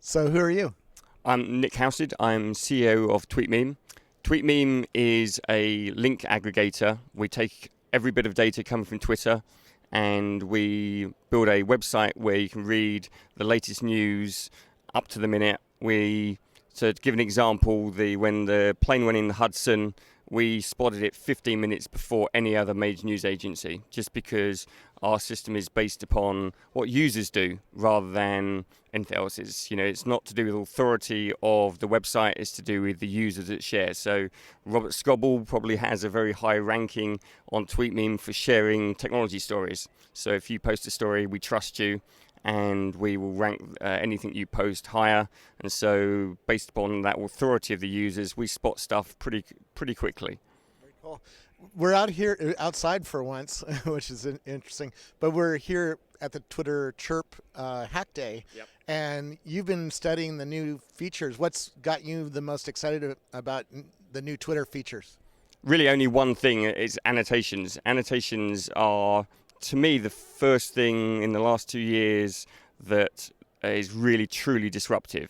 So who are you? I'm Nick Halstead. I'm CEO of TweetMeme. TweetMeme is a link aggregator. We take every bit of data coming from Twitter and we build a website where you can read the latest news up to the minute. So to give an example, when the plane went in the Hudson, we spotted it 15 minutes before any other major news agency, just because our system is based upon what users do rather than anything else. It's not to do with authority of the website, it's to do with the users that share. So Robert Scoble probably has a very high ranking on TweetMeme for sharing technology stories. So if you post a story, we trust you and we will rank anything you post higher. And so based upon that authority of the users, we spot stuff pretty quickly. Very cool. We're out here outside for once, which is interesting, but we're here at the Twitter Chirp Hack Day. Yep. And you've been studying the new features. What's got you the most excited about the new Twitter features? Really only one thing is annotations. Annotations are, to me, the first thing in the last 2 years that is really truly disruptive.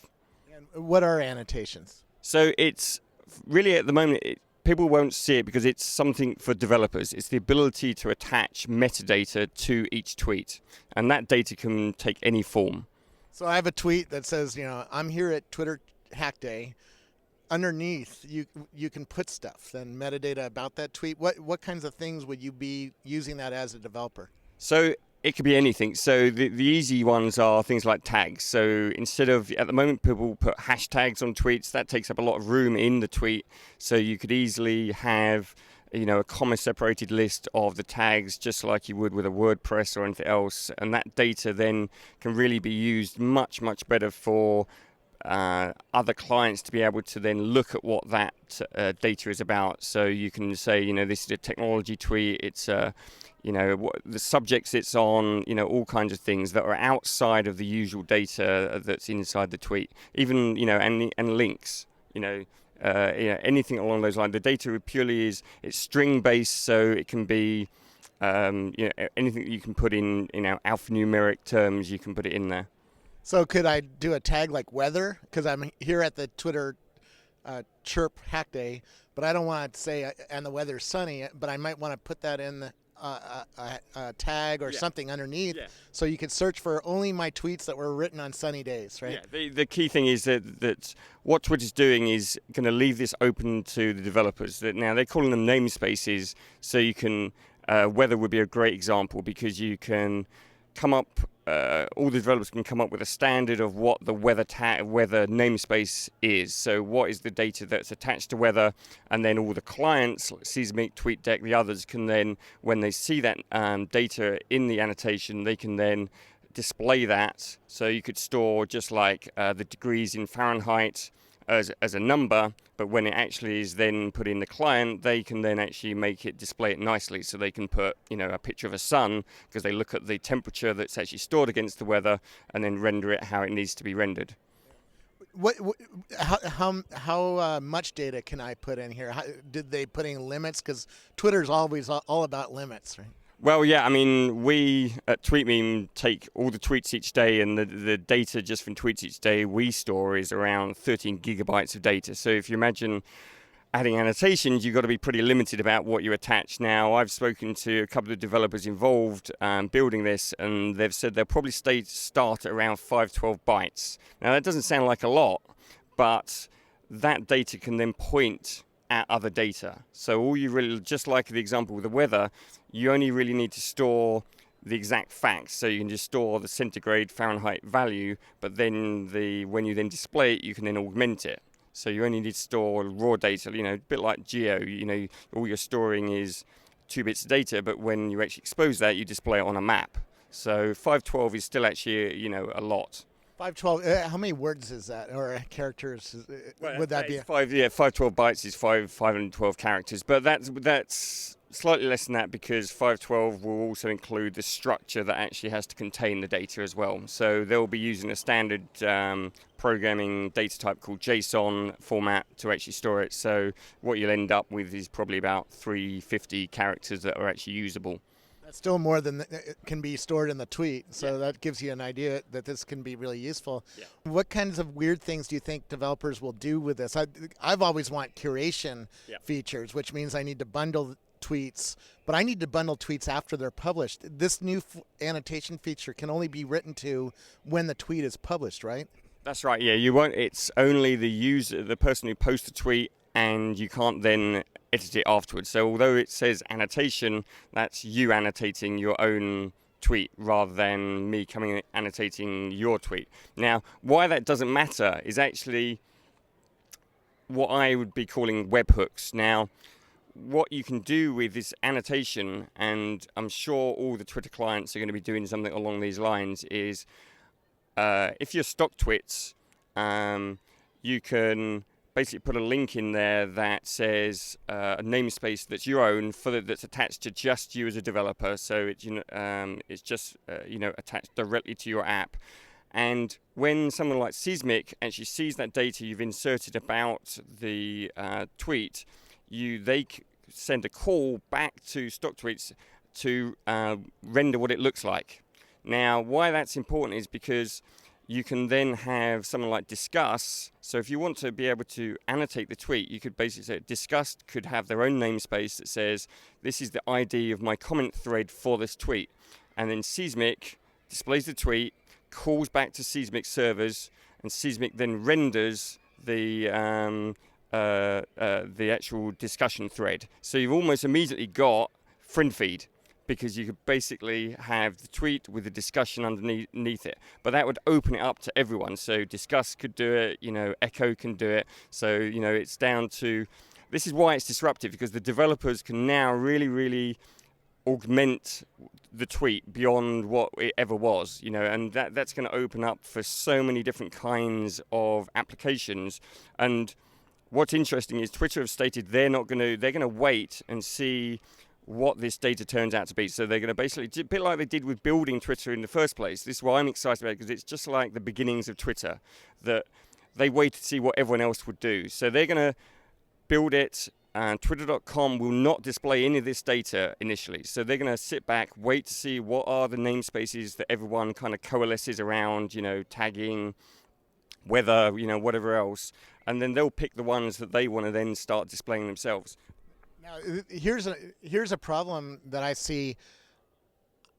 And what are annotations? So it's really, at the moment, people won't see it because it's something for developers. It's the ability to attach metadata to each tweet, and that data can take any form. So I have a tweet that says, I'm here at Twitter Hack Day. Underneath, you can put stuff, then metadata about that tweet. What kinds of things would you be using that as a developer? So it could be anything. So the easy ones are things like tags. So instead of, at the moment, people put hashtags on tweets. That takes up a lot of room in the tweet. So you could easily have a comma-separated list of the tags, just like you would with a WordPress or anything else. And that data then can really be used much, much better for other clients to be able to then look at what that data is about. So you can say, this is a technology tweet. It's what the subjects it's on, all kinds of things that are outside of the usual data that's inside the tweet. Even, and links, anything along those lines. The data purely it's string based, so it can be anything that you can put in alphanumeric terms, you can put it in there. So could I do a tag like weather? Because I'm here at the Twitter Chirp Hack Day, but I don't want to say and the weather's sunny, but I might want to put that in the tag or something underneath, so you could search for only my tweets that were written on sunny days, right? Yeah, the key thing is that what Twitter's doing is going to leave this open to the developers. That now they're calling them namespaces, so you can, weather would be a great example, because you can come up, all the developers can come up with a standard of what the weather namespace is. So what is the data that's attached to weather, and then all the clients, Seismic, TweetDeck, the others can then, when they see that data in the annotation, they can then display that. So you could store just like the degrees in Fahrenheit as a number, but when it actually is then put in the client, they can then actually make it display it nicely. So they can put a picture of a sun, because they look at the temperature that's actually stored against the weather and then render it how it needs to be rendered. How much data can I put in here? Did they put in limits? Because Twitter's always all about limits, right? Well, yeah, we at TweetMeme take all the tweets each day, and the data just from tweets each day we store is around 13 gigabytes of data. So if you imagine adding annotations, you've got to be pretty limited about what you attach. Now, I've spoken to a couple of developers involved building this, and they've said they'll probably start at around 512 bytes. Now, that doesn't sound like a lot, but that data can then point at other data. So all you really, just like the example with the weather, you only really need to store the exact facts. So you can just store the centigrade Fahrenheit value, but then when you then display it, you can then augment it. So you only need to store raw data, a bit like geo, all you're storing is 2 bits of data, but when you actually expose that, you display it on a map. So 512 is still actually, a lot. 512. How many words is that, or characters? Would that be? 512 bytes is 512 characters. But that's slightly less than that because 512 will also include the structure that actually has to contain the data as well. So they'll be using a standard programming data type called JSON format to actually store it. So what you'll end up with is probably about 350 characters that are actually usable. That's still more than it can be stored in the tweet, so that gives you an idea that this can be really useful. Yeah. What kinds of weird things do you think developers will do with this? I've always want curation features, which means I need to bundle tweets, but I need to bundle tweets after they're published. This new annotation feature can only be written to when the tweet is published, right? That's right. Yeah, you won't. It's only the user, the person who posts the tweet, and you can't then edit it afterwards. So although it says annotation, that's you annotating your own tweet rather than me coming and annotating your tweet. Now, why that doesn't matter is actually what I would be calling webhooks. Now, what you can do with this annotation, and I'm sure all the Twitter clients are going to be doing something along these lines, is if you're stock twits, you can basically put a link in there that says a namespace that's your own that's attached to just you as a developer. So it's just attached directly to your app. And when someone like Seismic actually sees that data you've inserted about the tweet, they send a call back to StockTweets to render what it looks like. Now, why that's important is because you can then have someone like Discuss. So if you want to be able to annotate the tweet, you could basically say Discuss could have their own namespace that says, this is the ID of my comment thread for this tweet. And then Seismic displays the tweet, calls back to Seismic servers, and Seismic then renders the actual discussion thread. So you've almost immediately got friend feed, because you could basically have the tweet with the discussion underneath it. But that would open it up to everyone. So Discuss could do it, Echo can do it. So, it's down to, this is why it's disruptive, because the developers can now really, really augment the tweet beyond what it ever was, and that's going to open up for so many different kinds of applications. And what's interesting is Twitter have stated they're going to wait and see what this data turns out to be. So they're going to basically, a bit like they did with building Twitter in the first place. This is why I'm excited about it, because it's just like the beginnings of Twitter, that they waited to see what everyone else would do. So they're going to build it, and Twitter.com will not display any of this data initially. So they're going to sit back, wait to see what are the namespaces that everyone kind of coalesces around, tagging, weather, whatever else. And then they'll pick the ones that they want to then start displaying themselves. Now, here's a problem that I see.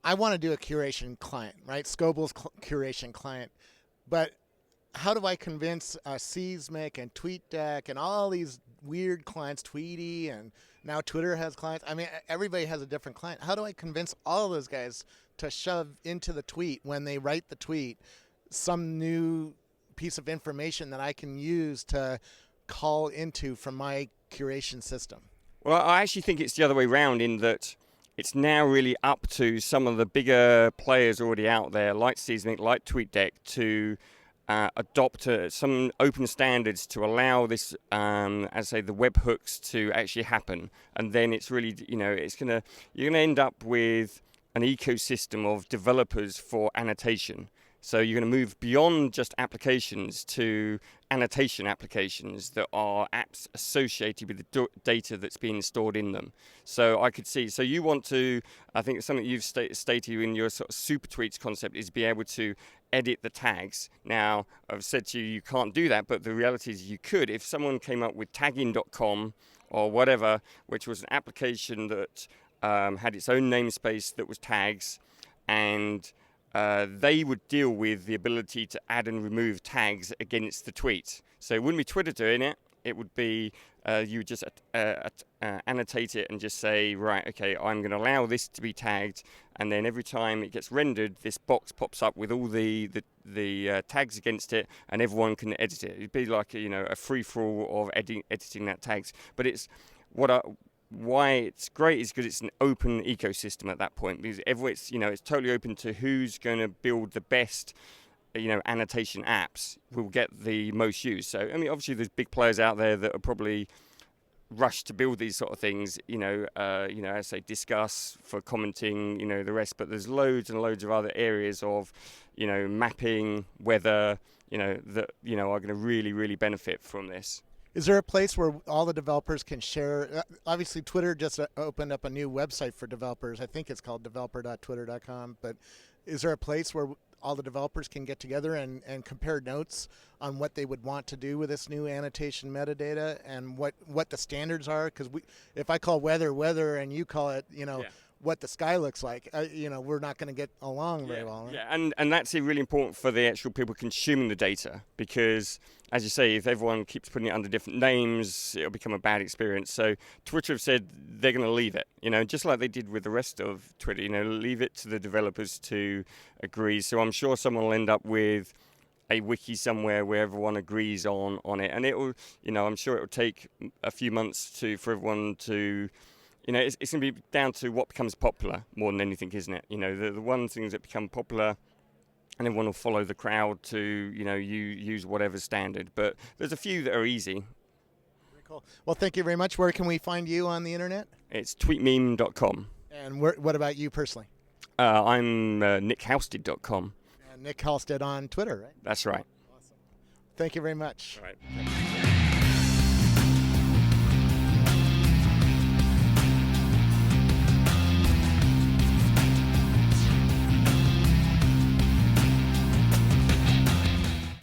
I want to do a curation client, right? Scoble's curation client. But how do I convince Seismic and TweetDeck and all these weird clients, Tweety, and now Twitter has clients? I mean, everybody has a different client. How do I convince all of those guys to shove into the tweet, when they write the tweet, some new piece of information that I can use to call into from my curation system? Well, I actually think it's the other way around, in that it's now really up to some of the bigger players already out there, like Seismic, like TweetDeck, to adopt some open standards to allow this, as I say, the webhooks to actually happen. And then it's really, you're gonna end up with an ecosystem of developers for annotation. So you're going to move beyond just applications to annotation applications that are apps associated with the data that's being stored in them. So I could see, so you want to, I think something you've stated in your sort of super tweets concept is be able to edit the tags. Now, I've said to you, you can't do that, but the reality is you could. If someone came up with tagging.com or whatever, which was an application that had its own namespace that was tags, and they would deal with the ability to add and remove tags against the tweet. So it wouldn't be Twitter doing it. It would be you would just annotate it and just say, right, okay, I'm going to allow this to be tagged, and then every time it gets rendered, this box pops up with all the tags against it, and everyone can edit it. It'd be like a free for all of editing that tags. But it's why it's great is because it's an open ecosystem at that point, because it's totally open to who's going to build the best annotation apps will get the most use. So I mean, obviously there's big players out there that are probably rush to build these sort of things, as I say, discuss for commenting, the rest. But there's loads and loads of other areas of, mapping, weather, that, are going to really, really benefit from this. Is there a place where all the developers can share? Obviously, Twitter just opened up a new website for developers. I think it's called developer.twitter.com. But is there a place where all the developers can get together and compare notes on what they would want to do with this new annotation metadata and what the standards are? Because if I call weather and you call it, what the sky looks like, we're not going to get along very well. Right? Yeah, and that's really important for the actual people consuming the data, because, as you say, if everyone keeps putting it under different names, it'll become a bad experience. So Twitter have said they're going to leave it, just like they did with the rest of Twitter, leave it to the developers to agree. So I'm sure someone will end up with a wiki somewhere where everyone agrees on it, and it'll, I'm sure it'll take a few months for everyone to. It's going to be down to what becomes popular more than anything, isn't it? The one things that become popular, and everyone will follow the crowd to, use whatever standard. But there's a few that are easy. Very cool. Well, thank you very much. Where can we find you on the internet? It's tweetmeme.com. And what about you personally? I'm nickhalstead.com. And Nick Halstead on Twitter, right? That's right. Awesome. Thank you very much. All right.